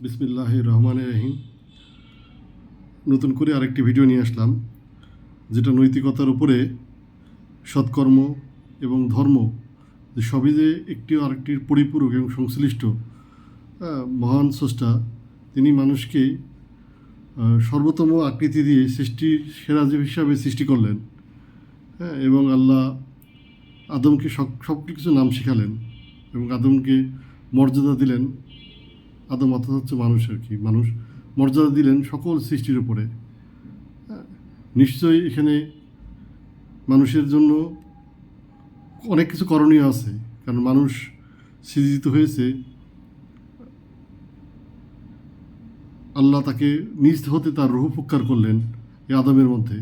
বিসমিল্লাহির রহমানির রহিম। নতুন করে আরেকটি ভিডিও নিয়ে আসলাম, যেটা নৈতিকতার উপরে সৎকর্ম এবং ধর্ম যে সবই যে একটি আরেকটির পরিপূরক এবং সংশ্লিষ্ট। মহান স্রষ্টা তিনি মানুষকে সর্বোত্তম আকৃতি দিয়ে সৃষ্টির সেরা জীব হিসাবে সৃষ্টি করলেন। এবং আল্লাহ আদমকে সব কিছু নাম শেখালেন এবং আদমকে মর্যাদা দিলেন। আদম অর্থাৎ হচ্ছে মানুষ আর কি, মানুষ মর্যাদা দিলেন সকল সৃষ্টির উপরে। নিশ্চয়ই এখানে মানুষের জন্য অনেক কিছু করণীয় আছে, কারণ মানুষ সৃজিত হয়েছে, আল্লাহ তাকে নিজ হতে তার রূহ উপকার করলেন এই আদমের মধ্যে।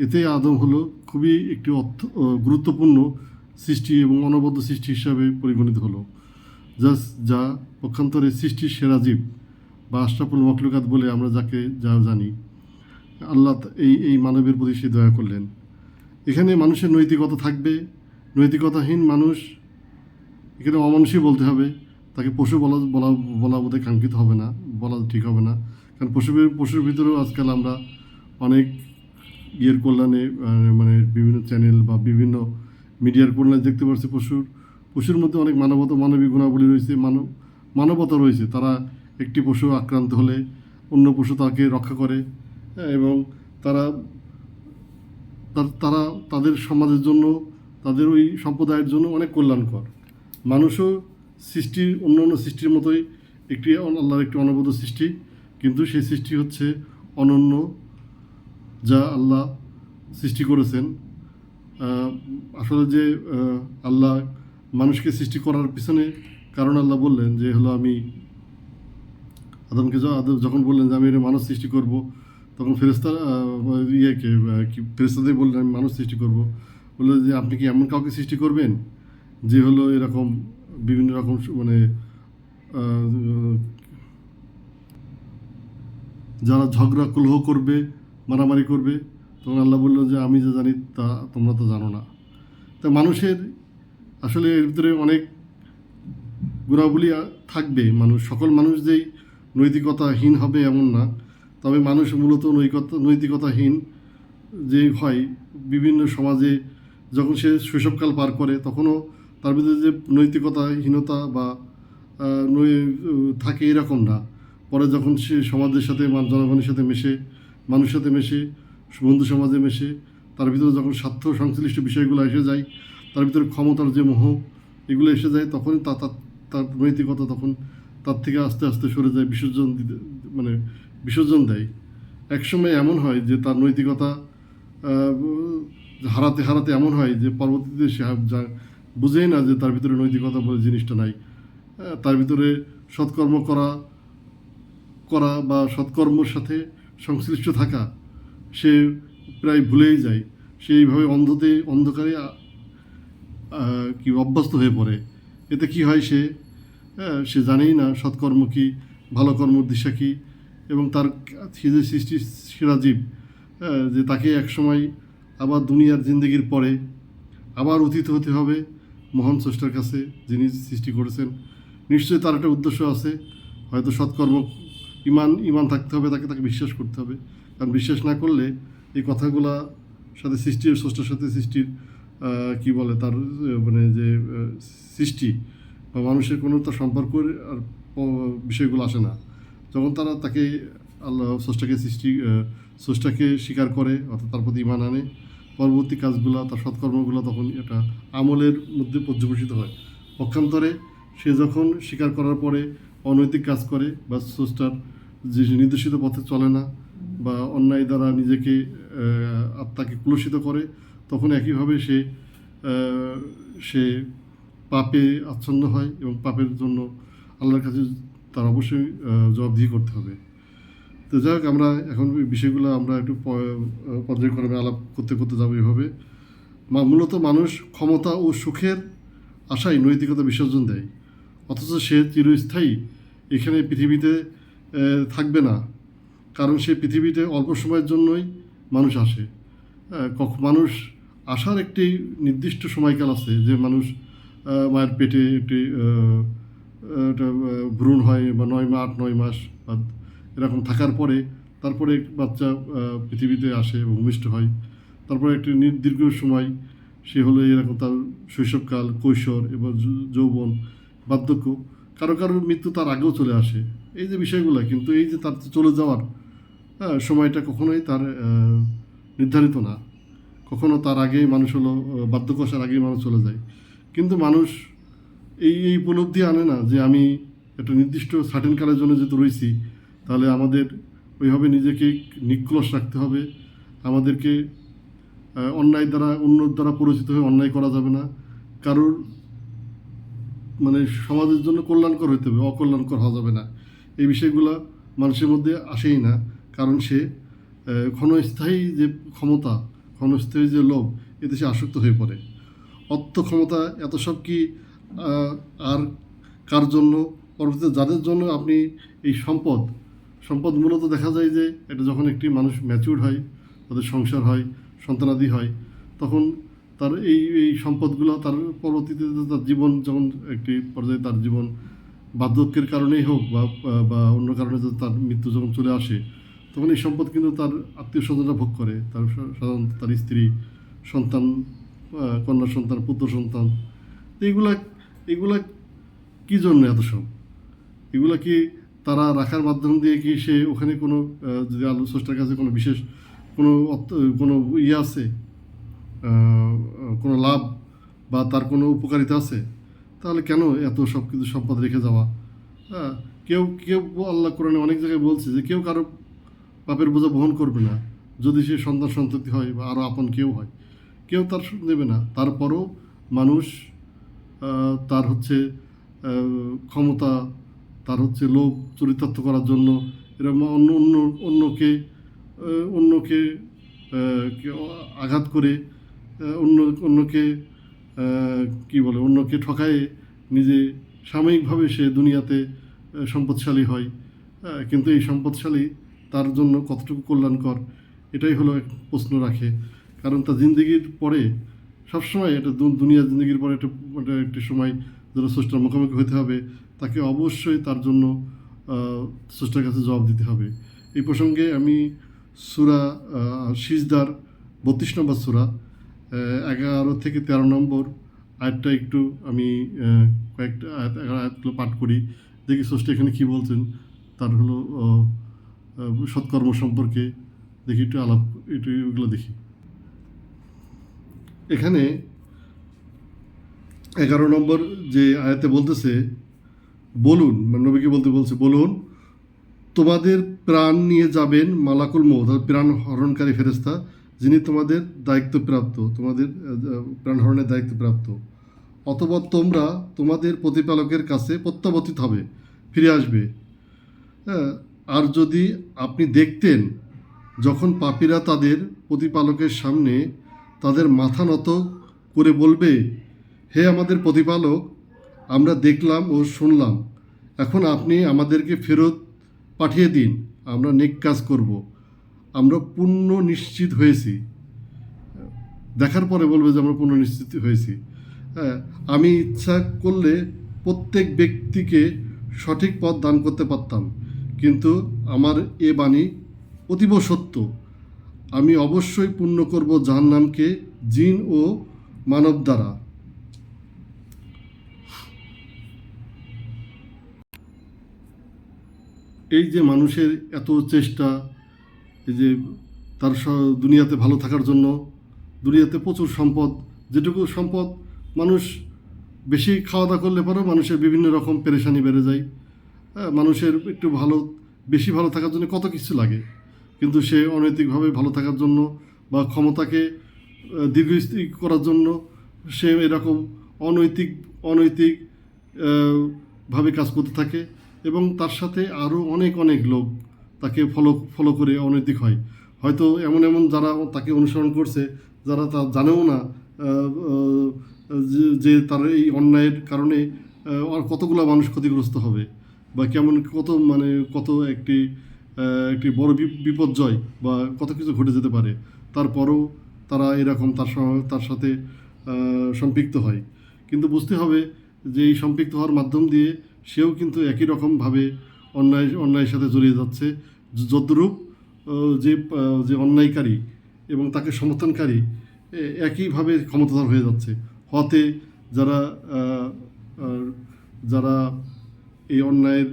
এতে আদম হলো খুবই একটি গুরুত্বপূর্ণ সৃষ্টি এবং অনবদ্য সৃষ্টি হিসাবে পরিগণিত হলো, যা পক্ষান্তরে সৃষ্টির সেরা জীব বা আশরাফুল মখলুকাত বলে আমরা যাকে যা জানি। আল্লাহ এই মানবের প্রতি সে দয়া করলেন। এখানে মানুষের নৈতিকতা থাকবে। নৈতিকতাহীন মানুষ এখানে অমানুষই বলতে হবে, তাকে পশু বলা বলা বলা বোধহয় কাঙ্ক্ষিত হবে না, বলা ঠিক হবে না। কারণ পশুর ভিতরেও আজকাল আমরা অনেক কল্যাণে মানে বিভিন্ন চ্যানেল বা বিভিন্ন মিডিয়ার কল্যাণে দেখতে পাচ্ছি পশুর মধ্যে অনেক মানবিক গুণাবলী রয়েছে, মানবতা রয়েছে। তারা একটি পশু আক্রান্ত হলে অন্য পশু তাকে রক্ষা করে, এবং তারা তারা তাদের সমাজের জন্য, তাদের ওই সম্প্রদায়ের জন্য অনেক কল্যাণকর। মানুষও অন্য সৃষ্টির মতোই আল্লাহর একটি অনবদ্য সৃষ্টি, কিন্তু সেই সৃষ্টি হচ্ছে অনন্য, যা আল্লাহ সৃষ্টি করেছেন। আসলে যে আল্লাহ মানুষকে সৃষ্টি করার পিছনে কারণ আল্লাহ বললেন যে হলো আমি আদম যখন বললেন যে আমি মানুষ সৃষ্টি করব, তখন ফেরেশতাদের বললেন আমি মানুষ সৃষ্টি করব। বললো যে আপনি কি এমন কাউকে সৃষ্টি করবেন যে হলো এরকম বিভিন্ন রকম মানে যারা ঝগড়া কলহ করবে, মারামারি করবে? তখন আল্লাহ বললো যে আমি যা জানি তা তোমরা তো জানো না। তা মানুষের আসলে এর ভিতরে অনেক গুণাবলী থাকবে। সকল মানুষ যেই নৈতিকতাহীন হবে এমন না, তবে মানুষ মূলত নৈতিকতাহীন যে হয় বিভিন্ন সমাজে যখন সে শৈশবকাল পার করে, তখনও তার ভিতরে যে নৈতিকতাহীনতা বা থাকে এরকম না। পরে যখন সে সমাজের সাথে জনগণের সাথে মেশে, মানুষের সাথে মেশে, বন্ধু সমাজে মেশে, তার ভিতরে যখন স্বার্থ সংশ্লিষ্ট বিষয়গুলো এসে যায়, তার ভিতরে ক্ষমতার যে মোহ এগুলো এসে যায়, তখনই তার নৈতিকতা তখন তার থেকে আস্তে আস্তে সরে যায়, বিসর্জন দেয়। একসময় এমন হয় যে তার নৈতিকতা হারাতে হারাতে এমন হয় যে পরবর্তীতে সে বুঝেই না যে তার ভিতরে নৈতিকতা বলে জিনিসটা নাই। তার ভিতরে সৎকর্ম করা বা সৎকর্মের সাথে সংশ্লিষ্ট থাকা সে প্রায় ভুলেই যায়। সে এইভাবে অন্ধকারে অভ্যস্ত হয়ে পড়ে। এতে কি হয়, সে জানেই না সৎকর্ম কী, ভালো কর্মর দিশা কী, এবং তার যে সৃষ্টির সেরা জীব, যে তাকে একসময় আবার দুনিয়ার জিন্দগির পরে আবার অতীত হতে হবে মহান স্রষ্টার কাছে, যিনি সৃষ্টি করেছেন। নিশ্চয়ই তার একটা উদ্দেশ্য আছে, হয়তো সৎকর্ম, ইমান থাকতে হবে, তাকে বিশ্বাস করতে হবে। কারণ বিশ্বাস না করলে এই কথাগুলা সাথে স্রষ্টার সাথে সৃষ্টির কি বলে তার মানে যে সৃষ্টি বা মানুষের কোনো তার সম্পর্ক আর বিষয়গুলো আসে না। যখন তাকে আল্লাহ স্রষ্টাকে স্বীকার করে, অর্থাৎ তার প্রতি ইমান আনে, পরবর্তী কাজগুলো, তার সৎকর্মগুলো তখন এটা আমলের মধ্যে পর্যবেসিত হয়। পক্ষান্তরে সে যখন স্বীকার করার পরে অনৈতিক কাজ করে বা স্রষ্টার যে নির্দেশিত পথে চলে না বা অন্যায় দ্বারা নিজেকে আত্মাকে কুলসিত করে, তখন একইভাবে সে পাপে আচ্ছন্ন হয় এবং পাপের জন্য আল্লাহর কাছে তার অবশ্যই জবাবদিহি করতে হবে। তো যাই হোক, আমরা এখন বিষয়গুলো আমরা একটু পর্যায়ক্রমে আলাপ করতে করতে যাবো। এভাবে মূলত মানুষ ক্ষমতা ও সুখের আশায় নৈতিকতা বিসর্জন দেয়, অথচ সে চিরস্থায়ী এখানে পৃথিবীতে থাকবে না। কারণ সে পৃথিবীতে অল্প সময়ের জন্যই মানুষ আসে। মানুষ আসার একটি নির্দিষ্ট সময়কাল আছে, যে মানুষ মায়ের পেটে একটি একটা ভ্রূণ হয় বা 8-9 মাস বা এরকম থাকার পরে তারপরে বাচ্চা পৃথিবীতে আসে এবং ভূমিষ্ঠ হয়। তারপরে একটি দীর্ঘ সময় সে হলো এরকম তার শৈশবকাল, কৈশোর এবং যৌবন, বার্ধক্য, কারো কারোর মৃত্যু তার আগেও চলে আসে। এই যে বিষয়গুলো, কিন্তু এই যে তার চলে যাওয়ার সময়টা কখনোই তার নির্ধারিত না। কখনো তার আগেই মানুষ হলো বার্ধক্য আসার আগেই মানুষ চলে যায়। কিন্তু মানুষ এই উপলব্ধি আনে না যে আমি একটা নির্দিষ্ট সার্টেন কালের জন্য যেহেতু রয়েছি, তাহলে আমাদের ওইভাবে নিজেকে নিক্লস রাখতে হবে। আমাদেরকে অন্যায় দ্বারা, অন্যর দ্বারা পরিচিত হয়ে অন্যায় করা যাবে না। কারোর মানে সমাজের জন্য কল্যাণকর হইতে হবে, অকল্যাণকর হওয়া যাবে না। এই বিষয়গুলো মানুষের মধ্যে আসেই না, কারণ সে ক্ষণস্থায়ী যে ক্ষমতা, ক্ষণস্থায়ী যে লোভ, এতে সে আসক্ত হয়ে পড়ে। অর্থ, ক্ষমতা, এত সব কি আর কার জন্য? পরবর্তীতে যাদের জন্য আপনি এই সম্পদ, সম্পদ মূলত দেখা যায় যে এটা যখন একটি মানুষ ম্যাচিউর হয়, তাদের সংসার হয়, সন্তানাদি হয়, তখন তার এই সম্পদগুলো তার পরবর্তীতে তার জীবন যখন একটি পর্যায়ে তার জীবন বার্ধক্যের কারণেই হোক বা অন্য কারণে যদি তার মৃত্যু যখন চলে আসে, তখন এই সম্পদ কিন্তু তার আত্মীয় স্বজনরা ভোগ করে, তার সাধারণত তার স্ত্রী, সন্তান, কন্যা সন্তান, পুত্র সন্তান। তো এগুলা কী জন্য এত সব? এগুলা কি তারা রাখার মাধ্যম দিয়ে কি সে ওখানে কোনো যদি আল্লাহ স্রষ্টার কাছে কোনো বিশেষ কোনো ইয়ে আছে, কোনো লাভ বা তার কোনো উপকারিতা আছে? তাহলে কেন এত সব কিছু সম্পদ রেখে যাওয়া? হ্যাঁ, কেউ কেউ আল্লাহ কোরআনে অনেক জায়গায় বলছে যে কেউ কারো পাপের বোঝা বহন করবে না, যদি সে সন্তান সন্ততি হয় বা আরও আপন কেউ হয়, কেউ তার নেবে না। তারপরও মানুষ তার হচ্ছে ক্ষমতা, তার হচ্ছে লোভ চরিতার্থ করার জন্য এরকম অন্যকে অন্যকে আঘাত করে, অন্যকে কি বলে, অন্যকে ঠকায়ে নিজে সাময়িকভাবে সে দুনিয়াতে সম্পদশালী হয়। কিন্তু এই সম্পদশালী তার জন্য কতটুকু কল্যাণকর, এটাই হলো এক প্রশ্ন রাখে। কারণ তার জিন্দগির পরে সবসময় এটা দুনিয়ার জিন্দগির পরে একটি সময় যারা স্রষ্টার মুখোমুখি হতে হবে, তাকে অবশ্যই তার জন্য স্রষ্টার কাছে জবাব দিতে হবে। এই প্রসঙ্গে আমি সূরা সিজদার 32 নম্বর সূরা 11 থেকে 13 নম্বর আয়াতটা একটু আমি কয়েকটা আয়াতগুলো পাঠ করি, দেখি স্রষ্টা এখানে কী বলছেন। তার হলো সৎকর্ম সম্পর্কে দেখি একটু ওইগুলো দেখি। এখানে 11 নম্বর যে আয়াতে বলতেছে, বলুন, মানে নবীকে বলছে, বলুন তোমাদের প্রাণ নিয়ে যাবেন মালাকুল মউত, প্রাণ হরণকারী ফেরেশতা, যিনি তোমাদের দায়িত্বপ্রাপ্ত, তোমাদের প্রাণ হরণের দায়িত্বপ্রাপ্ত। অথবা তোমরা তোমাদের প্রতিপালকের কাছে প্রত্যাবর্তিত হবে, ফিরে আসবে। হ্যাঁ, আর যদি আপনি দেখতেন যখন পাপীরা তাদের প্রতিপালকের সামনে তাদের মাথা নত করে বলবে, হে আমাদের প্রতিপালক, আমরা দেখলাম ও শুনলাম, এখন আপনি আমাদেরকে ফেরত পাঠিয়ে দিন, আমরা নেক কাজ করব, আমরা পুণ্য নিশ্চিত হয়েছি। দেখার পরে বলবে যে আমরা পুণ্য নিশ্চিত হয়েছি। হ্যাঁ, আমি ইচ্ছা করলে প্রত্যেক ব্যক্তিকে সঠিক পথ দান করতে পারতাম, কিন্তু আমার এ বাণী অতীব সত্য, আমি অবশ্যই পূর্ণ করব জাহান্নামকে জিন ও মানব দ্বারা। এই যে মানুষের এত চেষ্টা, এই যে তার দুনিয়াতে ভালো থাকার জন্য, দুনিয়াতে প্রচুর সম্পদ, যেটুকু সম্পদ মানুষ বেশি খাওয়া দাওয়া করলে পরেও মানুষের বিভিন্ন রকম পেরেশানি বেড়ে যায়। হ্যাঁ, মানুষের একটু বেশি ভালো থাকার জন্য কত কিছু লাগে, কিন্তু সে অনৈতিকভাবে ভালো থাকার জন্য বা ক্ষমতাকে দীর্ঘস্থায়ী করার জন্য সে এরকম অনৈতিক ভাবে কাজ করতে থাকে, এবং তার সাথে আরও অনেক লোক তাকে ফলো করে অনৈতিক হয়। হয়তো এমন যারা তাকে অনুসরণ করছে, যারা তা জানেও না যে তার এই অন্যায়ের কারণে কতগুলো মানুষ ক্ষতিগ্রস্ত হবে, বা কত একটি বড় বিপর্যয় বা কত কিছু ঘটে যেতে পারে। তারপরও তারা এরকম তার সাথে সম্পৃক্ত হয়। কিন্তু বুঝতে হবে যে এই সম্পৃক্ত হওয়ার মাধ্যম দিয়ে সেও কিন্তু একই রকমভাবে অন্যায়ের সাথে জড়িয়ে যাচ্ছে। যদ্রূপ যে অন্যায়কারী এবং তাকে সমর্থনকারী একইভাবে ক্ষমতাধর হয়ে যাচ্ছে। হতে যারা আহ, আহ, যারা এই অন্যায়ের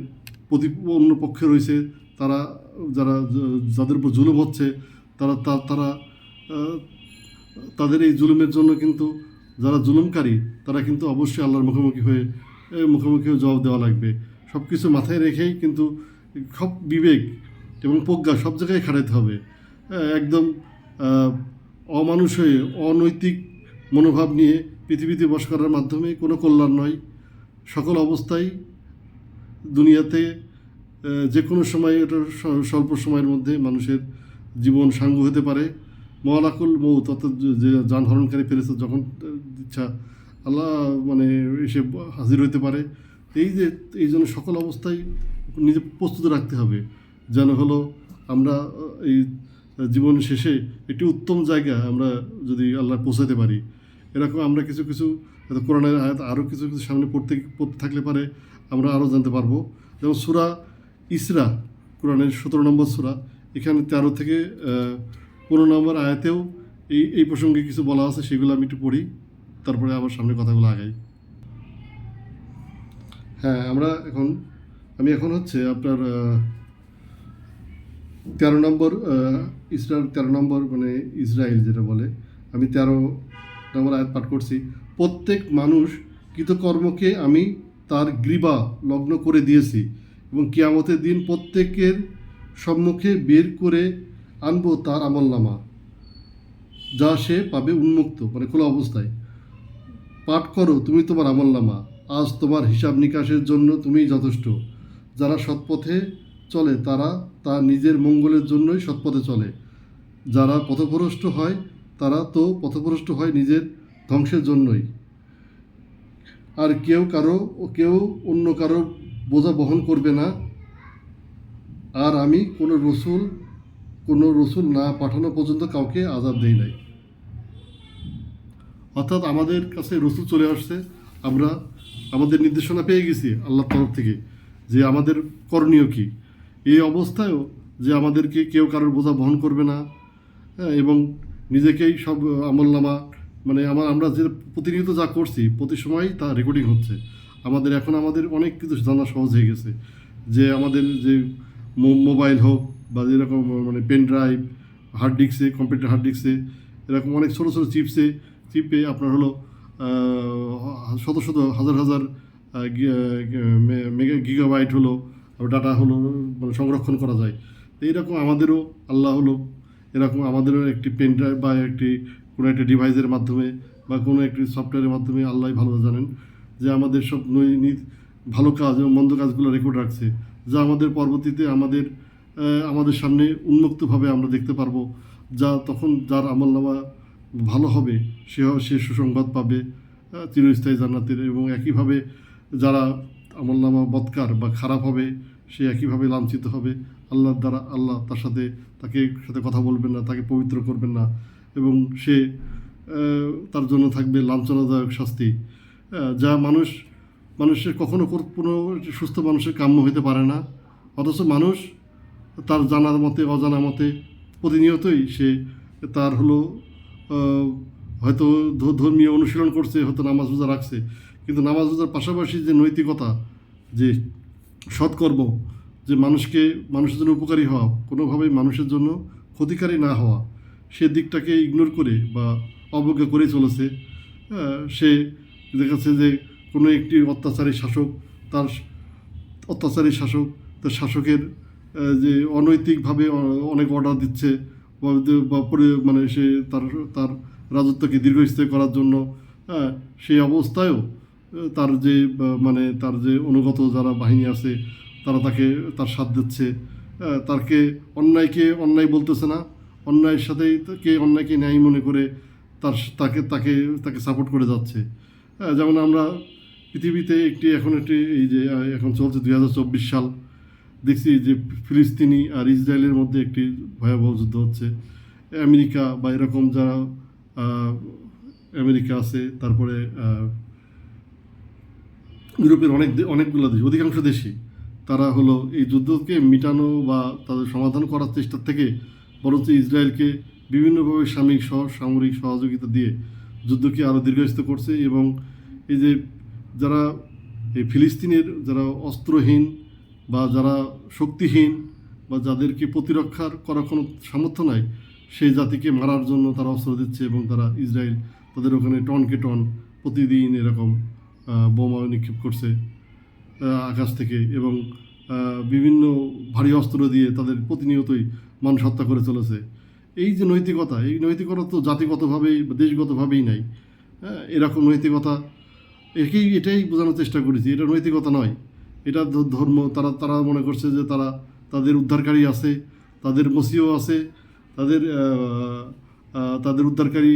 অন্য পক্ষে রয়েছে, তারা যাদের উপর জুলুম হচ্ছে, তারা আহ, তাদের এই জুলুমের জন্য কিন্তু যারা জুলুমকারী তারা কিন্তু অবশ্যই আল্লাহর মুখোমুখি হয়ে জবাব দেওয়া লাগবে। সব কিছু মাথায় রেখেই কিন্তু সব বিবেক এবং প্রজ্ঞা সব জায়গায় খাটাতে হবে। একদম আহ, অমানুষ হয়ে অনৈতিক মনোভাব নিয়ে পৃথিবীতে বস করার মাধ্যমে কোনো কল্যাণ নয়। সকল অবস্থায় দুনিয়াতে যে কোনো সময় এটা স্বল্প সময়ের মধ্যে মানুষের জীবন সাঙ্গ হতে পারে। মহালাকুল মৌত, অর্থাৎ যে যানহরণকারী ফেরেশতা যখন ইচ্ছা আল্লাহ মানে এসে হাজির হতে পারে। এই জন্য সকল অবস্থায় নিজে প্রস্তুত রাখতে হবে, যেন হলো আমরা এই জীবন শেষে একটি উত্তম জায়গা আমরা যদি আল্লাহ পৌঁছাতে পারি। এরকম আমরা কিছু কিছু কোরআনের আয়াত আরও কিছু কিছু সামনে পড়তে থাকলে পারে আমরা আরও জানতে পারবো। যেমন সূরা ইসরা, কোরআনের 17 নম্বর সূরা, এখানে 13 থেকে 15 নম্বর আয়াতেও এই প্রসঙ্গে কিছু বলা আছে। সেগুলো আমি একটু পড়ি, তারপরে আবার সামনে কথাগুলো আগাই। হ্যাঁ, আমি এখন হচ্ছে আপনার 13 নম্বর ইসরার 13 নম্বর মানে ইসরায়েল যেটা বলে, আমি 13 নম্বর আয়াত পাঠ করছি। প্রত্যেক মানুষ কৃতকর্মকে আমি তার গ্রীবা লগ্ন করে দিয়েছি এবং কিয়ামতের দিন প্রত্যেকের সম্মুখে বের করে আনবো তার আমলনামা, যা সে পাবে উন্মুক্ত মানে খোলা অবস্থায়। পাঠ করো তুমি তোমার আমলনামা, আজ তোমার হিসাব নিকাশের জন্য তুমিই যথেষ্ট। যারা সৎপথে চলে তারা তার নিজের মঙ্গলের জন্যই সৎপথে চলে। যারা পথভ্রষ্ট হয় তারা তো পথভ্রষ্ট হয় নিজের ধ্বংসের জন্যই। আর কেউ অন্য কারো বোঝা বহন করবে না। আর আমি কোনো রসুল না পাঠানো পর্যন্ত কাউকে আযাব দেই নাই। অর্থাৎ আমাদের কাছে রসুল চলে আসছে, আমরা আমাদের নির্দেশনা পেয়ে গেছি আল্লাহর তরফ থেকে যে আমাদের করণীয় কী। এই অবস্থায়ও যে আমাদেরকে কেউ কারোর বোঝা বহন করবে না, হ্যাঁ, এবং নিজেকেই সব আমলনামা মানে আমরা যে প্রতিনিয়ত যা করছি প্রতি সময়ই তা রেকর্ডিং হচ্ছে। আমাদের অনেক কিছু জানা সহজ হয়ে গেছে, যে আমাদের যে মোবাইল হোক বা যেরকম মানে পেন ড্রাইভ, হার্ড ডিস্কে, কম্পিউটার হার্ড ডিস্কে, এরকম অনেক ছোটো ছোটো চিপে আপনার হলো শত শত হাজার হাজার গিগাবাইট হলো ডাটা হলো মানে সংরক্ষণ করা যায়। এইরকম আমাদেরও আল্লাহ হলো এরকম আমাদেরও একটি পেন ড্রাইভ বা কোনো একটা ডিভাইসের মাধ্যমে বা কোনো একটি সফটওয়্যারের মাধ্যমে আল্লাহ ভালো জানেন যে আমাদের সব ভালো কাজ এবং মন্দ কাজগুলো রেকর্ড রাখছে, যা আমাদের পরবর্তীতে আমাদের সামনে উন্মুক্তভাবে আমরা দেখতে পারবো। তখন যার আমলনামা ভালো হবে সে সুসংবাদ পাবে চিরস্থায়ী জান্নাতের, এবং একইভাবে যারা আমলনামা বদকার বা খারাপ হবে সে একইভাবে লাঞ্ছিত হবে আল্লাহর দ্বারা। আল্লাহ তাকে সাথে কথা বলবেন না, তাকে পবিত্র করবেন না, এবং সে তার জন্য থাকবে লাঞ্ছনাদায়ক শাস্তি, যা মানুষের কখনো কোনো সুস্থ মানুষের কাম্য হতে পারে না। অথচ মানুষ তার জানার মতে অজানা মতে প্রতিনিয়তই সে তার হলো হয়তো ধর্মীয় অনুশীলন করছে, হয়তো নামাজ রোজা রাখছে, কিন্তু নামাজ রোজার পাশাপাশি যে নৈতিকতা, যে সৎকর্ম, যে মানুষের জন্য উপকারী হওয়া, কোনোভাবেই মানুষের জন্য ক্ষতিকারী না হওয়া, সে দিকটাকে ইগনোর করে বা অবজ্ঞা করে চলেছে। সে দেখাচ্ছে যে কোনো একটি অত্যাচারী শাসক তার শাসকের যে অনৈতিকভাবে অনেক অর্ডার দিচ্ছে মানে সে তার রাজত্বকে দীর্ঘস্থায়ী করার জন্য, সেই অবস্থায়ও তার যে অনুগত যারা বাহিনী আছে তারা তার সাথ দিচ্ছে। তাকে অন্যায় বলতেছে না, অন্যায়ের সাথেই অন্যায়কে ন্যায় মনে করে তাকে সাপোর্ট করে যাচ্ছে। যেমন আমরা পৃথিবীতে এখন চলছে 2024 সাল, দেখছি যে ফিলিস্তিনি আর ইসরায়েলের মধ্যে একটি ভয়াবহ যুদ্ধ হচ্ছে। আমেরিকা বা এরকম যারা আমেরিকা আছে, তারপরে ইউরোপের অনেকগুলো দেশ, অধিকাংশ দেশই তারা হলো এই যুদ্ধকে মিটানো বা তাদের সমাধান করার চেষ্টার থেকে বরঞ্চ ইসরায়েলকে বিভিন্নভাবে সামরিক সহযোগিতা দিয়ে যুদ্ধকে আরও দীর্ঘায়িত করছে। এবং এই যে যারা এই ফিলিস্তিনের যারা অস্ত্রহীন বা যারা শক্তিহীন বা যাদেরকে প্রতিরক্ষার করার কোনো সামর্থ্য নাই, সেই জাতিকে মারার জন্য তারা অস্ত্র দিচ্ছে এবং তারা ইসরায়েল তাদের ওখানে টনকে টন প্রতিদিন এরকম বোমা নিক্ষেপ করছে আকাশ থেকে, এবং বিভিন্ন ভারী অস্ত্র দিয়ে তাদের প্রতিনিয়তই মানুষ হত্যা করে চলেছে। এই যে নৈতিকতা, এই নৈতিকতা তো জাতিগতভাবেই বা দেশগতভাবেই নাই। হ্যাঁ, এরকম নৈতিকতা এটাই বোঝানোর চেষ্টা করেছি, এটা নৈতিকতা নয়, এটা ধর্ম। তারা তারা মনে করছে যে তাদের উদ্ধারকারী আছে, তাদের মসিও আছে, তাদের তাদের উদ্ধারকারী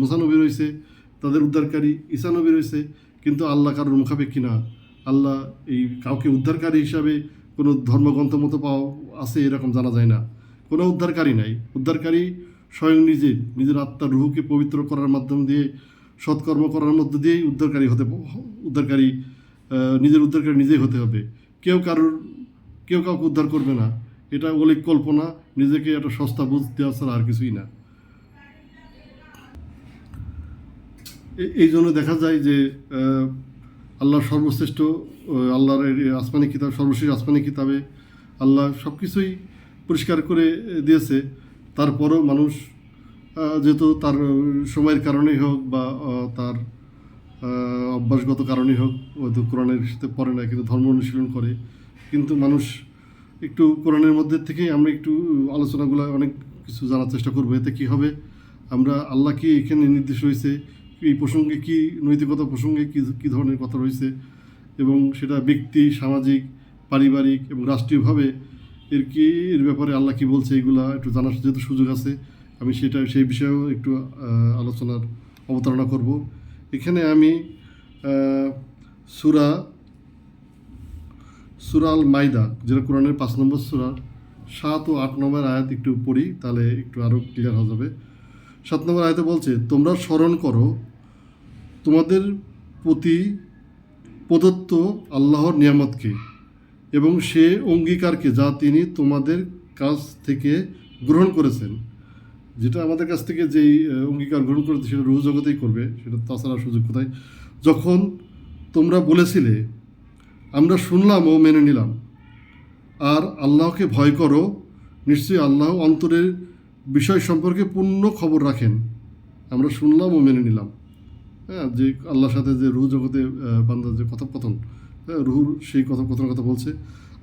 মুসা নবী রয়েছে, তাদের উদ্ধারকারী ঈসা নবী রয়েছে, কিন্তু আল্লাহ কারোর মুখাপেক্ষী না। আল্লাহ এই কাউকে উদ্ধারকারী হিসাবে কোনো ধর্মগ্রন্থ মতো পাওয়া আছে এরকম জানা যায় না। কোনো উদ্ধারকারী নাই। উদ্ধারকারী স্বয়ং নিজের আত্মার রুহকে পবিত্র করার মাধ্যম দিয়ে, সৎকর্ম করার মধ্য দিয়েই উদ্ধারকারী নিজের উদ্ধারকারী নিজেই হতে হবে। কেউ কাউকে উদ্ধার করবে না। এটা অলিক কল্পনা, নিজেকে একটা সস্তা বুঝ দেওয়া ছাড়া আর কিছুই না। এই জন্য দেখা যায় যে আল্লাহর সর্বশ্রেষ্ঠ, আল্লাহর আসমানি কিতাব, সর্বশেষ আসমানি কিতাবে আল্লাহ সব কিছুই পরিষ্কার করে দিয়েছে। তারপরও মানুষ যেহেতু তার সময়ের কারণেই হোক বা তার অভ্যাসগত কারণেই হোক, হয়তো কোরআনের সাথে পড়ে না কিন্তু ধর্ম অনুশীলন করে। কিন্তু মানুষ একটু কোরআনের মধ্যে থেকেই আমরা একটু আলোচনাগুলো অনেক কিছু জানার চেষ্টা করবো। এতে কী হবে, আমরা আল্লাহ কি এখানে নির্দেশ হয়েছে, এই প্রসঙ্গে কি নৈতিকতা প্রসঙ্গে কী ধরনের কথা রয়েছে, এবং সেটা ব্যক্তি, সামাজিক, পারিবারিক এবং রাষ্ট্রীয়ভাবে এর ব্যাপারে আল্লাহ কি বলছে, এগুলা একটু জানার যেহেতু সুযোগ আছে, আমি সেই বিষয়েও একটু আলোচনার অবতারণা করব। এখানে আমি সূরা আল মাইদা, যেটা কোরআনের 5 নম্বর সূরা, 7 ও 8 নম্বর আয়াত একটু পড়ি, তাহলে একটু আরও ক্লিয়ার হয়ে যাবে। 7 নম্বর আয়াতে বলছে, তোমরা স্মরণ করো তোমাদের প্রতি প্রদত্ত আল্লাহর নিয়ামতকে এবং সে অঙ্গীকারকে যা তিনি তোমাদের কাছ থেকে গ্রহণ করেছেন। যেটা আমাদের কাছ থেকে যেই অঙ্গীকার গ্রহণ করেছে সেটা রুহ জগতেই করবে, সেটা তাছাড়া সুযোগ কোথায়। যখন তোমরা বলেছিলে আমরা শুনলাম ও মেনে নিলাম, আর আল্লাহকে ভয় করো, নিশ্চয়ই আল্লাহ অন্তরের বিষয় সম্পর্কে পূর্ণ খবর রাখেন। আমরা শুনলাম ও মেনে নিলাম, হ্যাঁ, যে আল্লাহর সাথে যে রুহ জগতে বান্দার যে কথোপকথন, রুহুর সেই কথোপকথনের কথা বলছে।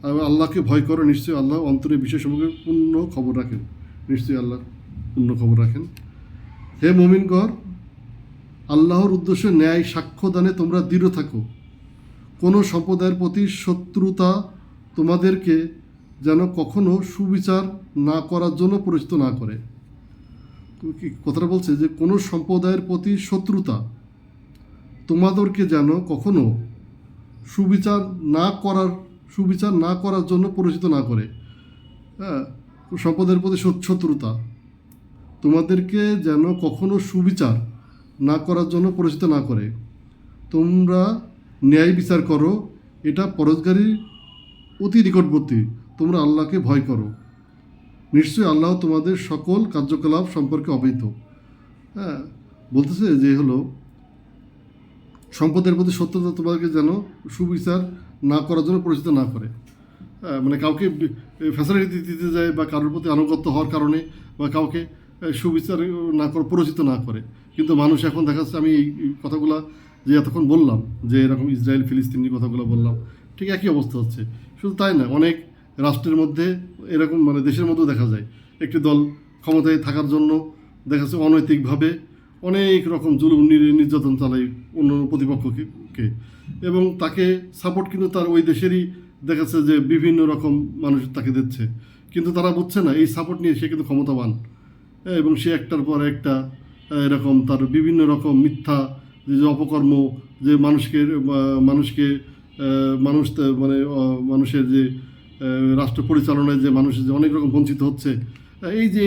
আর আল্লাহকে ভয় করো, নিশ্চয়ই আল্লাহ অন্তরের বিষয় সম্পর্কে পূর্ণ খবর রাখেন। নিশ্চয়ই আল্লাহ পূর্ণ খবর রাখেন। হে মুমিনগণ, আল্লাহর উদ্দেশ্যে ন্যায় সাক্ষ্যদানে তোমরা দৃঢ় থাকো। কোনো সম্প্রদায়ের প্রতি শত্রুতা তোমাদেরকে যেন কখনো সুবিচার না করার জন্য পরিচিত না করে। কথাটা বলছে যে কোনো সম্প্রদায়ের প্রতি শত্রুতা তোমাদেরকে যেন কখনো সুবিচার না করার জন্য পরিচিত না করে। হ্যাঁ, সম্প্রদায়ের প্রতি শত্রুতা তোমাদেরকে যেন কখনো সুবিচার না করার জন্য পরিচিত না করে। তোমরা ন্যায় বিচার করো, এটা পরোজগারীর অতি নিকটবর্তী। তোমরা আল্লাহকে ভয় করো, নিশ্চয়ই আল্লাহ তোমাদের সকল কার্যকলাপ সম্পর্কে অবহিত। হ্যাঁ, বলতেছে যে হলো সম্পদের প্রতি সত্যতা তোমাদেরকে যেন সুবিচার না করার জন্য পরিচিত না করে। মানে কাউকে ফ্যাসিলিটি দিতে যায় বা কারোর প্রতি আনুগত্য হওয়ার কারণে বা কাউকে সুবিচার না করে পরিচিত না করে। কিন্তু মানুষ এখন দেখা যাচ্ছে, আমি এই কথাগুলো যে এতক্ষণ বললাম, যে এরকম ইসরায়েল ফিলিস্তিনের কথাগুলো বললাম, ঠিক একই অবস্থা হচ্ছে। শুধু তাই না, অনেক রাষ্ট্রের মধ্যে এরকম, মানে দেশের মধ্যেও দেখা যায় একটি দল ক্ষমতায় থাকার জন্য দেখা যাচ্ছে অনৈতিকভাবে অনেক রকম জুলুম নির্যাতন চালায় অন্য প্রতিপক্ষকে, এবং তাকে সাপোর্ট কিন্তু তার ওই দেশেরই দেখা যাচ্ছে যে বিভিন্ন রকম মানুষ তাকে দিচ্ছে। কিন্তু তারা বুঝছে না এই সাপোর্ট নিয়ে সে কিন্তু ক্ষমতাবান, এবং সে একটার পর একটা এরকম তার বিভিন্ন রকম মিথ্যা যে অপকর্ম, যে মানুষের যে রাষ্ট্র পরিচালনায় যে মানুষের যে অনেক রকম বঞ্চিত হচ্ছে, এই যে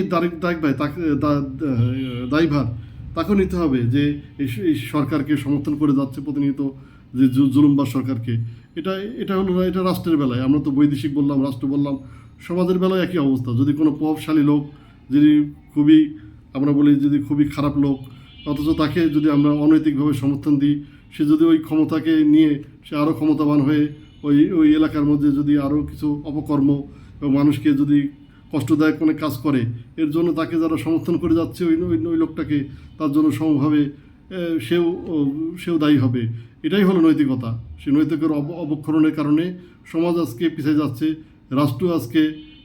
দায়ভার তাকেও নিতে হবে যে এই সরকারকে সমর্থন করে যাচ্ছে প্রতিনিয়ত, যে জুলুমবাজ সরকারকে। এটা এটা হলো না, এটা রাষ্ট্রের বেলায়। আমরা তো বৈদেশিক বললাম, রাষ্ট্র বললাম, সমাজের বেলায় একই অবস্থা। যদি কোনো প্রভাবশালী লোক যদি খুবই, আমরা বলি যদি খুবই খারাপ লোক, অথচ তাকে যদি আমরা অনৈতিকভাবে সমর্থন দিই, সে যদি ওই ক্ষমতাকে নিয়ে সে আরও ক্ষমতাবান হয়ে ওই ওই এলাকার মধ্যে যদি আরও কিছু অপকর্ম এবং মানুষকে যদি কষ্টদায়ক কোনো কাজ করে, এর জন্য তাকে যারা সমর্থন করে যাচ্ছে ওই ওই ওই লোকটাকে, তার জন্য সমভাবে সেও সেও দায়ী হবে। এটাই হলো নৈতিকতা। সেই নৈতিকের অবক্ষরণের কারণে সমাজ আজকে পিছিয়ে যাচ্ছে, রাষ্ট্র আজকে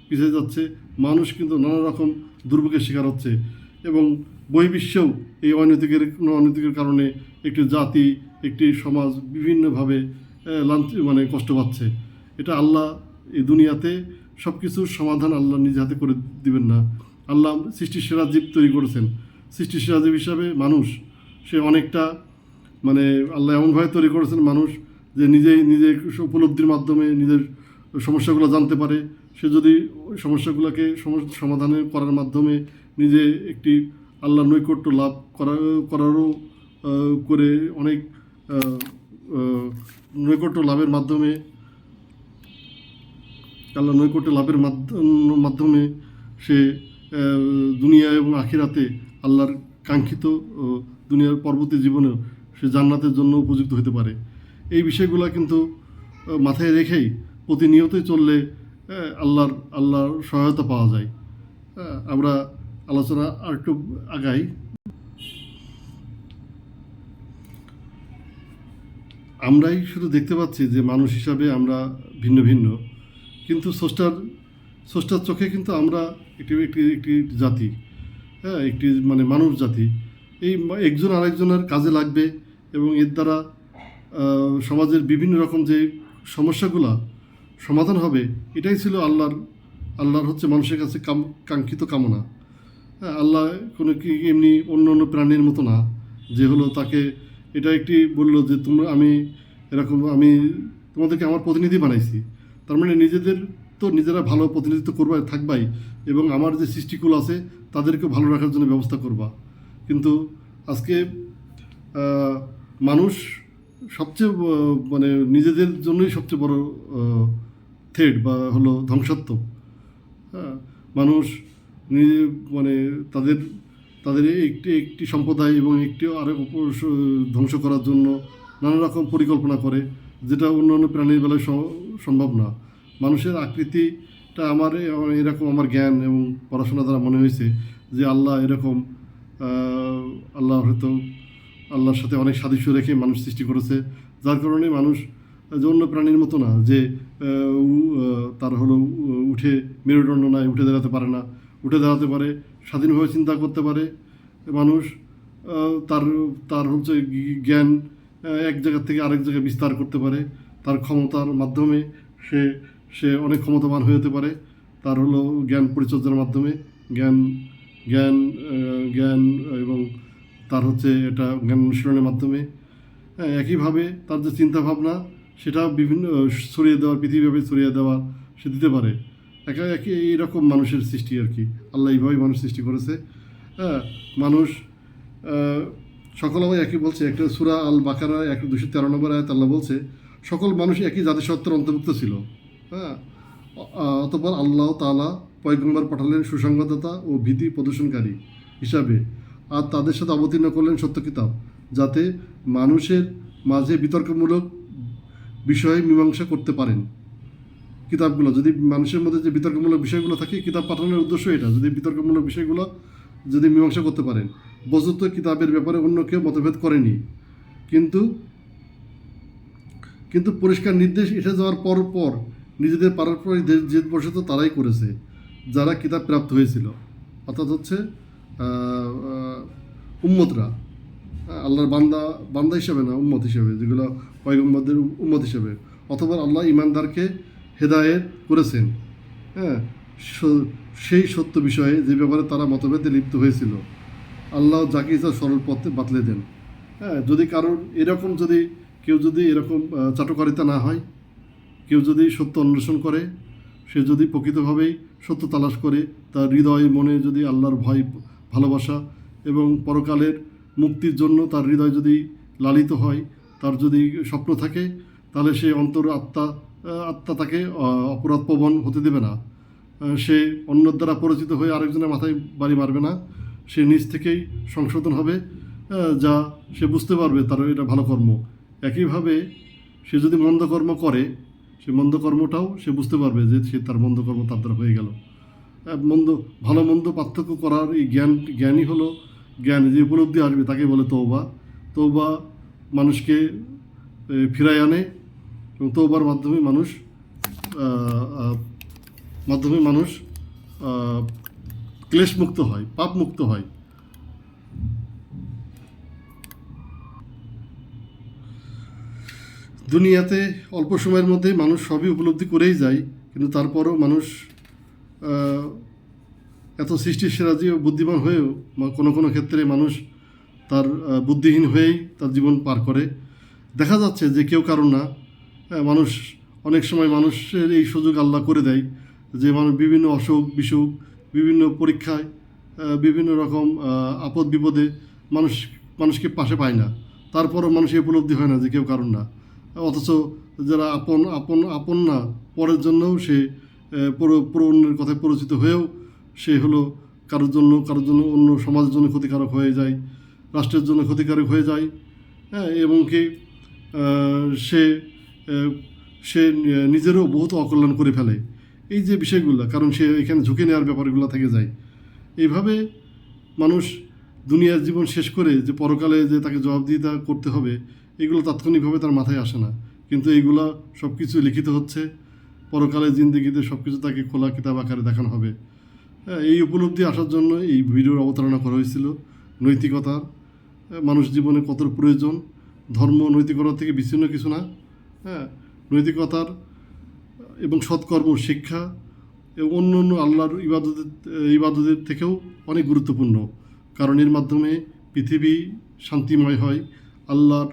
পিছিয়ে যাচ্ছে, মানুষ কিন্তু নানা রকম দুর্ভোগের শিকার হচ্ছে। এবং বহির্বিশ্বেও এই অনৈতিকের কারণে একটি জাতি, একটি সমাজ বিভিন্নভাবে মানে কষ্ট পাচ্ছে। এটা আল্লাহ এই দুনিয়াতে সব কিছুর সমাধান আল্লাহ নিজে হাতে করে দিবেন না। আল্লাহ সৃষ্টির সেরা জীব তৈরি করেছেন। সৃষ্টির সেরা জীব হিসাবে মানুষ, সে অনেকটা মানে আল্লাহ এমনভাবে তৈরি করেছেন মানুষ যে নিজেই নিজের উপলব্ধির মাধ্যমে নিজের সমস্যাগুলো জানতে পারে। সে যদি ওই সমস্যাগুলোকে সমাধানের করার মাধ্যমে নিজে একটি আল্লাহর নৈকট্য লাভ করারও করে অনেক নৈকট্য লাভের মাধ্যমে, আল্লাহ নৈকট্য লাভের মাধ্যমে সে দুনিয়া এবং আখিরাতে আল্লাহর কাঙ্ক্ষিত দুনিয়ার পরবর্তী জীবনেও সে জান্নাতের জন্য উপযুক্ত হতে পারে। এই বিষয়গুলো কিন্তু মাথায় রেখেই প্রতিনিয়তই চললে আল্লাহর সহায়তা পাওয়া যায়। আমরা আলোচনা আর একটু আগাই। আমরাই শুধু দেখতে পাচ্ছি যে মানুষ হিসাবে আমরা ভিন্ন ভিন্ন, কিন্তু স্রষ্টার চোখে কিন্তু আমরা একটি একটি একটি জাতি, হ্যাঁ, একটি মানে মানুষ জাতি। এই একজন আরেকজনের কাজে লাগবে এবং এর দ্বারা সমাজের বিভিন্ন রকম যে সমস্যাগুলো সমাধান হবে, এটাই ছিল আল্লাহর হচ্ছে মানুষের কাছে কাঙ্ক্ষিত কামনা। হ্যাঁ, আল্লাহ কোনো কি এমনি অন্য প্রাণীর মতো না যে হলো তাকে এটা একটি বললো যে আমি তোমাদেরকে আমার প্রতিনিধি বানাইছি। তার মানে নিজেরা ভালো প্রতিনিধিত্ব করবা, থাকবাই, এবং আমার যে সৃষ্টিকুল আছে তাদেরকে ভালো রাখার জন্য ব্যবস্থা করবা। কিন্তু আজকে মানুষ সবচেয়ে মানে নিজেদের জন্যই সবচেয়ে বড় থ্রেট বা হলো ধ্বংসাত্মক। হ্যাঁ, মানুষ নিজে মানে তাদের একটি সম্প্রদায় এবং একটি আরেক ধ্বংস করার জন্য নানা রকম পরিকল্পনা করে, যেটা অন্যান্য প্রাণীর বেলায় সম্ভব না। মানুষের আকৃতিটা এরকম আমার জ্ঞান এবং পড়াশোনা দ্বারা মনে হয়েছে যে আল্লাহ এরকম আল্লাহ হয়তো আল্লাহর সাথে অনেক সাদৃশ্য রেখে মানুষ সৃষ্টি করেছে, যার কারণে মানুষ যে অন্য প্রাণীর মতো না যে তার হলো উঠে মেরুদণ্ড নাই, উঠে দাঁড়াতে পারে না, উঠে দাঁড়াতে পারে, স্বাধীনভাবে চিন্তা করতে পারে। মানুষ তার হচ্ছে জ্ঞান এক জায়গা থেকে আরেক জায়গায় বিস্তার করতে পারে। তার ক্ষমতার মাধ্যমে সে অনেক ক্ষমতাবান হয়ে যেতে পারে। তার হলো জ্ঞান পরিচর্যার মাধ্যমে জ্ঞান জ্ঞান জ্ঞান এবং তার হচ্ছে এটা জ্ঞান অনুশীলনের মাধ্যমে। হ্যাঁ, একইভাবে তার যে চিন্তাভাবনা সেটা বিভিন্ন পৃথিবীভাবে ছড়িয়ে দেওয়া সে দিতে পারে। একই এইরকম মানুষের সৃষ্টি আর কি। আল্লাহ এইভাবেই মানুষ সৃষ্টি করেছে। হ্যাঁ, মানুষ সকল আবার একই বলছে। একটা সূরা আল বাকারা 213 নম্বর আয়াত আল্লাহ বলছে সকল মানুষ একই জাতিসত্তার অন্তর্ভুক্ত ছিল। হ্যাঁ, অতঃপর আল্লাহ তাআলা পয়গম্বর পাঠালেন সুসংবাদদাতা ও ভীতি প্রদর্শনকারী হিসাবে, আর তাদের সাথে অবতীর্ণ করলেন সত্য কিতাব, যাতে মানুষের মাঝে বিতর্কমূলক বিষয়ে মীমাংসা করতে পারেন। কিতাবগুলো যদি মানুষের মধ্যে যে বিতর্কমূলক বিষয়গুলো থাকে, কিতাব পাঠানোর উদ্দেশ্য এটা, যদি বিতর্কমূলক বিষয়গুলো যদি মীমাংসা করতে পারেন। বস্তুত কিতাবের ব্যাপারে অন্য কেউ মতভেদ করেনি, কিন্তু পরিষ্কার নির্দেশ এসে যাওয়ার পর নিজেদের পারস্পরিক জেদবশত তারাই করেছে যারা কিতাব প্রাপ্ত হয়েছিল, অর্থাৎ হচ্ছে উম্মতরা, আল্লাহর বান্দা হিসেবে না, উম্মত হিসেবে, যেগুলো পয়গম্বরদের উম্মত হিসেবে। অথবা আল্লাহ ইমানদারকে হেদায়েত করেছেন, হ্যাঁ, সেই সত্য বিষয়ে যে ব্যাপারে তারা মতভেদে লিপ্ত হয়েছিল। আল্লাহ যাকে ইচ্ছা সরল পথে বাতলে দেন। হ্যাঁ, যদি কারোর কেউ যদি এরকম চাটুকারিতা না হয়, কেউ যদি সত্য অন্বেষণ করে, সে যদি প্রকৃতভাবেই সত্য তালাশ করে, তার হৃদয় মনে যদি আল্লাহর ভয়, ভালোবাসা এবং পরকালের মুক্তির জন্য তার হৃদয় যদি লালিত হয়, তার যদি স্বপ্ন থাকে, তাহলে সে অন্তর আত্মা তাকে অপরাধপ্রবণ হতে দেবে না। সে অন্যের দ্বারা পরিচিত হয়ে আরেকজনের মাথায় বাড়ি মারবে না। সে নিজ থেকেই সংশোধন হবে, যা সে বুঝতে পারবে তার এটা ভালো কর্ম। একইভাবে সে যদি মন্দ কর্ম করে, সে মন্দ কর্মটাও সে বুঝতে পারবে যে সে তার মন্দ কর্ম তার দ্বারা হয়ে গেল। ভালো মন্দ পার্থক্য করার এই জ্ঞানই হলো জ্ঞান। যে উপলব্ধি আসবে তাকে বলে তওবা। তওবা মানুষকে ফিরায় আনে এবং তওবার মাধ্যমে মানুষ ক্লেশমুক্ত হয়, পাপমুক্ত হয়। দুনিয়াতে অল্প সময়ের মধ্যে মানুষ সবই উপলব্ধি করেই যায়, কিন্তু তারপরও মানুষ এত সৃষ্টির সেরা জীব বুদ্ধিমান হয়েও কোনো কোনো ক্ষেত্রে মানুষ তার বুদ্ধিহীন হয়েই তার জীবন পার করে। দেখা যাচ্ছে যে কেউ কারণ না, মানুষ অনেক সময় মানুষের এই সুযোগ আল্লাহ করে দেয় যে মানুষ বিভিন্ন অসুখ বিসুখ, বিভিন্ন পরীক্ষায়, বিভিন্ন রকম আপদ বিপদে মানুষকে পাশে পায় না। তারপরও মানুষের উপলব্ধি হয় না যে কেউ কারণ না। অথচ যারা আপন না, পরের জন্যও সে অন্যের কথায় পরিচিত হয়েও সে হলো কারোর জন্য অন্য সমাজের জন্য ক্ষতিকারক হয়ে যায়, রাষ্ট্রের জন্য ক্ষতিকারক হয়ে যায়। হ্যাঁ, এবং কি সে নিজেরও বহুত অকল্যাণ করে ফেলে। এই যে বিষয়গুলো, কারণ সে এখানে ঝুঁকে নেওয়ার ব্যাপারগুলো থেকে যায়। এইভাবে মানুষ দুনিয়ার জীবন শেষ করে যে পরকালে যে তাকে জবাবদিহিতা করতে হবে, এগুলো তাৎক্ষণিকভাবে তার মাথায় আসে না। কিন্তু এইগুলা সব কিছু লিখিত হচ্ছে, পরকালে জিন্দেগিতে সব কিছু তাকে খোলা কিতাব আকারে দেখানো হবে। এই উপলব্ধি আসার জন্য এই ভিডিওর অবতারণা করা হয়েছিল। নৈতিকতার মানুষ জীবনে কত প্রয়োজন, ধর্ম নৈতিকতা থেকে বিচ্ছিন্ন কিছু না। হ্যাঁ, নৈতিকতার এবং সৎকর্ম শিক্ষা এবং অন্য অন্য আল্লাহর ইবাদতের থেকেও অনেক গুরুত্বপূর্ণ, কারণ এর মাধ্যমে পৃথিবী শান্তিময় হয়। আল্লাহর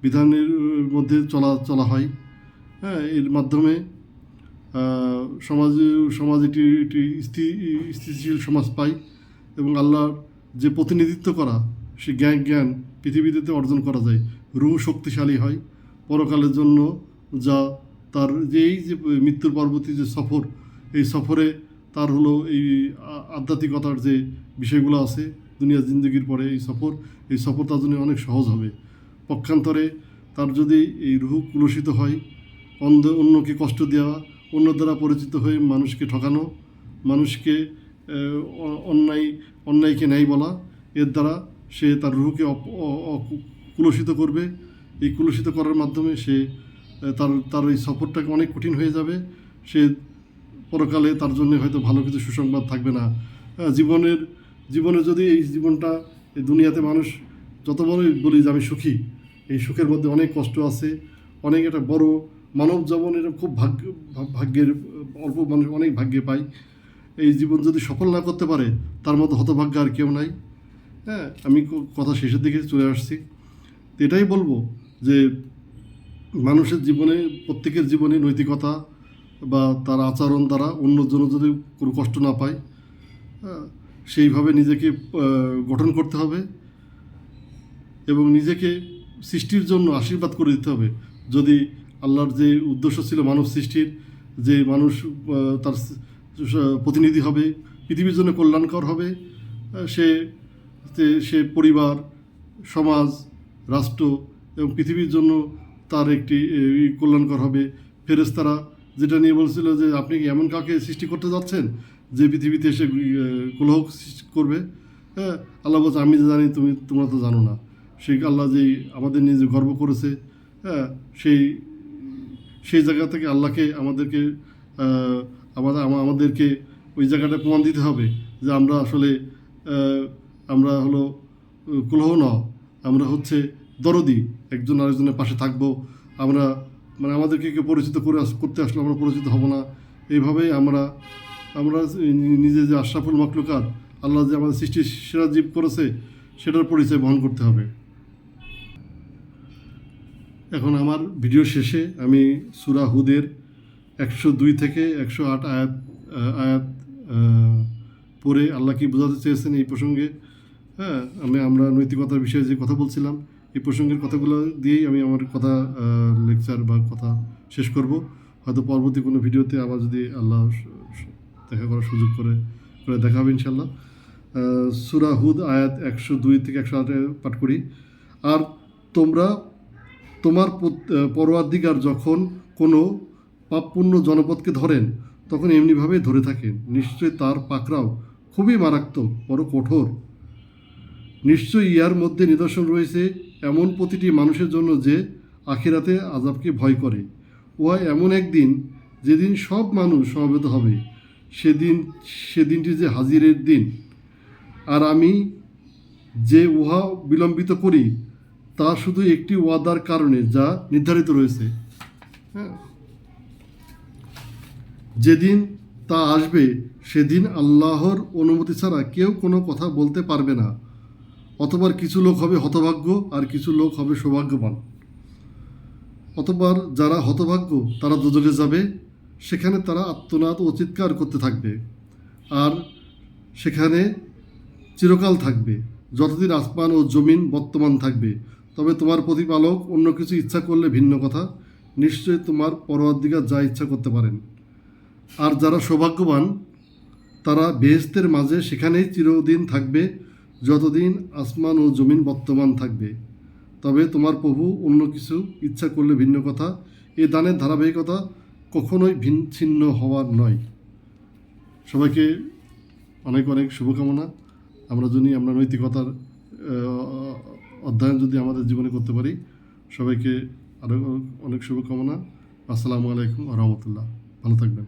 বিধানের মধ্যে চলা হয়। হ্যাঁ, এর মাধ্যমে সমাজ একটি স্থিতিশীল সমাজ পায় এবং আল্লাহর যে প্রতিনিধিত্ব করা, সে জ্ঞান পৃথিবীতে অর্জন করা যায়। রূহ শক্তিশালী হয় পরকালের জন্য, যা তার এই যে মৃত্যুর পরবর্তী যে সফর, এই সফরে তার হলো এই আধ্যাত্মিকতার যে বিষয়গুলো আছে দুনিয়ার জিন্দগির পরে, এই সফর তার জন্য অনেক সহজ হবে। পক্ষান্তরে তার যদি এই রূহ কুলসিত হয়, অন্যকে কষ্ট দেওয়া, অন্য দ্বারা পরিচিত হয়ে মানুষকে ঠকানো, মানুষকে অন্যায়কে ন্যায় বলা, এর দ্বারা সে তার রূহকে কুলসিত করবে। এই কুলসিত করার মাধ্যমে সে তার এই সফরটাকে অনেক কঠিন হয়ে যাবে। সে পরকালে তার জন্য হয়তো ভালো কিছু সুসংবাদ থাকবে না। জীবনে যদি এই জীবনটা, এই দুনিয়াতে মানুষ যত বড়ই বলি যে আমি সুখী, এই সুখের মধ্যে অনেক কষ্ট আছে, অনেক একটা বড় মানব জীবন, এটা খুব ভাগ্যের, অল্প মানুষ অনেক ভাগ্যে পায়। এই জীবন যদি সফল না করতে পারে, তার মতো হতভাগ্য আর কেউ নাই। হ্যাঁ, আমি কথা শেষের দিকে চলে আসছি। তো এটাই বলবো যে মানুষের জীবনে, প্রত্যেকের জীবনে নৈতিকতা বা তার আচরণ দ্বারা অন্যজন যদি কোনো কষ্ট না পায়, সেইভাবে নিজেকে গঠন করতে হবে এবং নিজেকে সৃষ্টির জন্য আশীর্বাদ করে দিতে হবে। যদি আল্লাহর যে উদ্দেশ্য ছিল মানব সৃষ্টির, যে মানুষ তার প্রতিনিধি হবে, পৃথিবীর জন্য কল্যাণকর হবে, সে পরিবার, সমাজ, রাষ্ট্র এবং পৃথিবীর জন্য তার একটি কল্যাণকর হবে। ফেরেশতারা যেটা নিয়ে বলছিল যে আপনি কি এমন কাউকে সৃষ্টি করতে যাচ্ছেন যে পৃথিবীতে এসে কলহ সৃষ্টি করবে? হ্যাঁ, আল্লাহ বলছে আমি জানি, তোমরা তো জানো না। সেই আল্লাহ যেই আমাদের নিয়ে যে গর্ব করেছে, হ্যাঁ, সেই জায়গা থেকে আল্লাহকে আমাদেরকে ওই জায়গাটা প্রমাণ দিতে হবে যে আমরা আসলে আমরা হলো কলহ না, আমরা হচ্ছে দরদি, একজন আরেকজনের পাশে থাকবো। আমরা আমাদেরকে কেউ পরিচিত করতে আসলে আমরা পরিচিত হব না। এইভাবেই আমরা নিজে যে আশরাফুল মাখলুকাত, আল্লাহ যে আমাদের সৃষ্টির সেরা জীব করেছে, সেটার পরিচয় বহন করতে হবে। এখন আমার ভিডিও শেষে আমি সূরা হুদের 102 থেকে 108 আয়াত পড়ে আল্লাহ কি বোঝাতে চেয়েছেন এই প্রসঙ্গে, হ্যাঁ আমরা নৈতিকতার বিষয়ে যে কথা বলছিলাম এই প্রসঙ্গের কথাগুলো দিয়েই আমি আমার কথা লেকচার বা কথা শেষ করব। হয়তো পরবর্তী কোনো ভিডিওতে আবার যদি আল্লাহ দেখা করার সুযোগ করে দেখা হবে ইনশাল্লাহ। সূরা হুদ আয়াত 102 থেকে 108 পাঠ করি। আর তোমরা তোমার পরওয়ারদিগার যখন কোনো পাপপূর্ণ জনপদকে ধরেন তখন এমনিভাবেই ধরে থাকেন, নিশ্চয়ই তার পাকড়াও খুবই মারাত্মক, বড় কঠোর। নিশ্চয়ই ইহার মধ্যে নিদর্শন রয়েছে এমন প্রতিটি মানুষের জন্য যে আখিরাতে আযাবকে ভয় করে। উহা এমন একদিন যেদিন সব মানুষ সমবেত হবে, সেদিনটি যে হাজিরের দিন। আর আমি যে উহা বিলম্বিত করি তা শুধু একটি ওয়াদার কারণে যা নির্ধারিত রয়েছে। হ্যাঁ, যেদিন তা আসবে সেদিন আল্লাহর অনুমতি ছাড়া কেউ কোনো কথা বলতে পারবে না। অতঃপর কিছু লোক হবে হতভাগ্য আর কিছু লোক হবে সৌভাগ্যবান। অতঃপর যারা হতভাগ্য তারা দোজখে যাবে, সেখানে তারা আর্তনাদ ও চিৎকার করতে থাকবে আর সেখানে চিরকাল থাকবে যতদিন আসমান ও জমিন বর্তমান থাকবে। তবে তোমার প্রতিপালক অন্য কিছু ইচ্ছা করলে ভিন্ন কথা, নিশ্চয়ই তোমার পরওয়ারদিগার যা ইচ্ছা করতে পারেন। আর যারা সৌভাগ্যবান তারা বেহেশতের মাঝে সেখানেই চিরদিন থাকবে যতদিন আসমান ও জমিন বর্তমান থাকবে। তবে তোমার প্রভু অন্য কিছু ইচ্ছা করলে ভিন্ন কথা, এ দানের ধারাবাহিকতা কখনোই ছিন্ন হওয়ার নয়। সবাইকে অনেক অনেক শুভকামনা। আমরা নৈতিকতার অধ্যয়ন যদি আমাদের জীবনে করতে পারি, সবাইকে আরও অনেক শুভকামনা। আসসালামু আলাইকুম ওয়া রাহমাতুল্লাহ। ভালো থাকবেন।